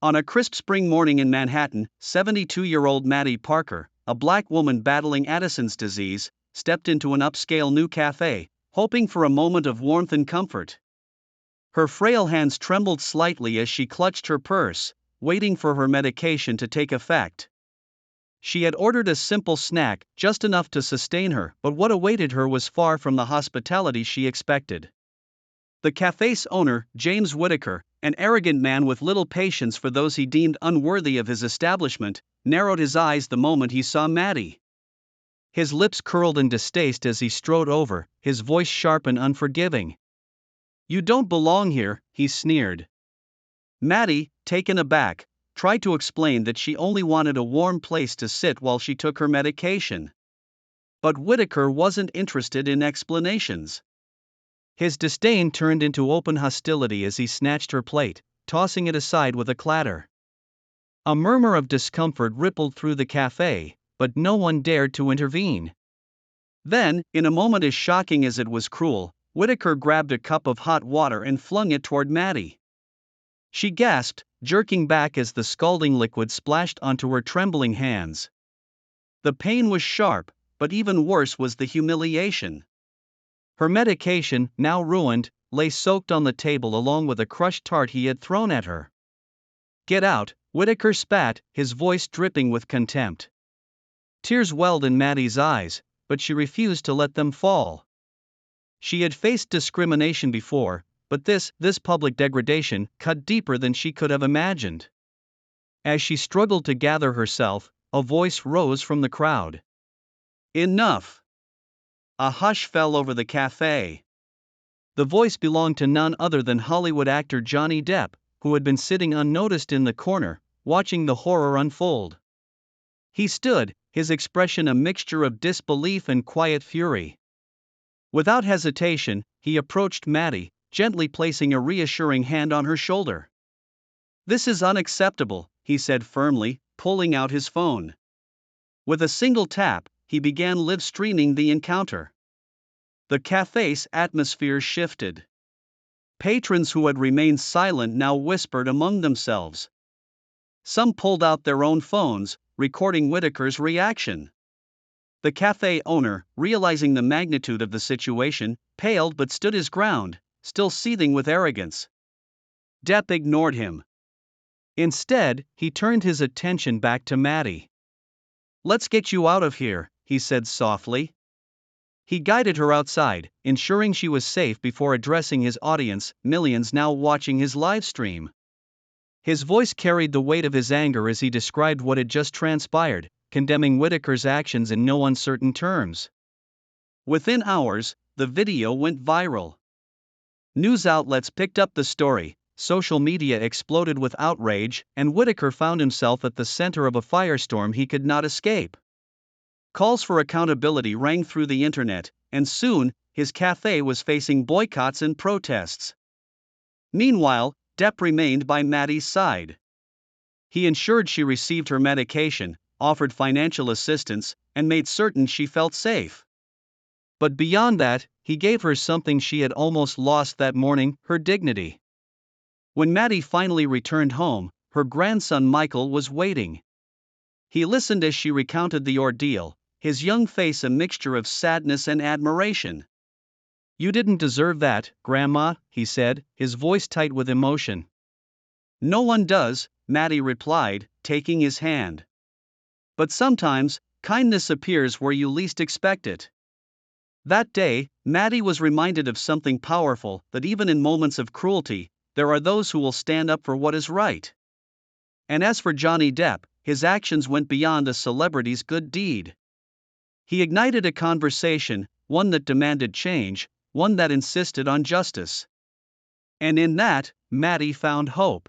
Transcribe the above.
On a crisp spring morning in Manhattan, 72-year-old Maddie Parker, a black woman battling Addison's disease, stepped into an upscale new cafe, hoping for a moment of warmth and comfort. Her frail hands trembled slightly as she clutched her purse, waiting for her medication to take effect. She had ordered a simple snack, just enough to sustain her, but what awaited her was far from the hospitality she expected. The cafe's owner, James Whitaker, an arrogant man with little patience for those he deemed unworthy of his establishment, narrowed his eyes the moment he saw Maddie. His lips curled in distaste as he strode over, his voice sharp and unforgiving. "You don't belong here," he sneered. Maddie, taken aback, tried to explain that she only wanted a warm place to sit while she took her medication. But Whitaker wasn't interested in explanations. His disdain turned into open hostility as he snatched her plate, tossing it aside with a clatter. A murmur of discomfort rippled through the cafe, but no one dared to intervene. Then, in a moment as shocking as it was cruel, Whitaker grabbed a cup of hot water and flung it toward Maddie. She gasped, jerking back as the scalding liquid splashed onto her trembling hands. The pain was sharp, but even worse was the humiliation. Her medication, now ruined, lay soaked on the table along with a crushed tart he had thrown at her. "Get out," Whitaker spat, his voice dripping with contempt. Tears welled in Maddie's eyes, but she refused to let them fall. She had faced discrimination before, but this public degradation cut deeper than she could have imagined. As she struggled to gather herself, a voice rose from the crowd. "Enough!" A hush fell over the cafe. The voice belonged to none other than Hollywood actor Johnny Depp, who had been sitting unnoticed in the corner, watching the horror unfold. He stood, his expression a mixture of disbelief and quiet fury. Without hesitation, he approached Maddie, gently placing a reassuring hand on her shoulder. "This is unacceptable," he said firmly, pulling out his phone. With a single tap, he began live-streaming the encounter. The cafe's atmosphere shifted. Patrons who had remained silent now whispered among themselves. Some pulled out their own phones, recording Whitaker's reaction. The cafe owner, realizing the magnitude of the situation, paled but stood his ground, still seething with arrogance. Depp ignored him. Instead, he turned his attention back to Maddie. "Let's get you out of here," he said softly. He guided her outside, ensuring she was safe before addressing his audience, millions now watching his live stream. His voice carried the weight of his anger as he described what had just transpired, condemning Whitaker's actions in no uncertain terms. Within hours, the video went viral. News outlets picked up the story, social media exploded with outrage, and Whitaker found himself at the center of a firestorm he could not escape. Calls for accountability rang through the internet, and soon, his cafe was facing boycotts and protests. Meanwhile, Depp remained by Maddie's side. He ensured she received her medication, offered financial assistance, and made certain she felt safe. But beyond that, he gave her something she had almost lost that morning, her dignity. When Maddie finally returned home, her grandson Michael was waiting. He listened as she recounted the ordeal, his young face a mixture of sadness and admiration. "You didn't deserve that, Grandma," he said, his voice tight with emotion. "No one does," Maddie replied, taking his hand. "But sometimes, kindness appears where you least expect it." That day, Maddie was reminded of something powerful, that even in moments of cruelty, there are those who will stand up for what is right. And as for Johnny Depp, his actions went beyond a celebrity's good deed. He ignited a conversation, one that demanded change, one that insisted on justice. And in that, Maddie found hope.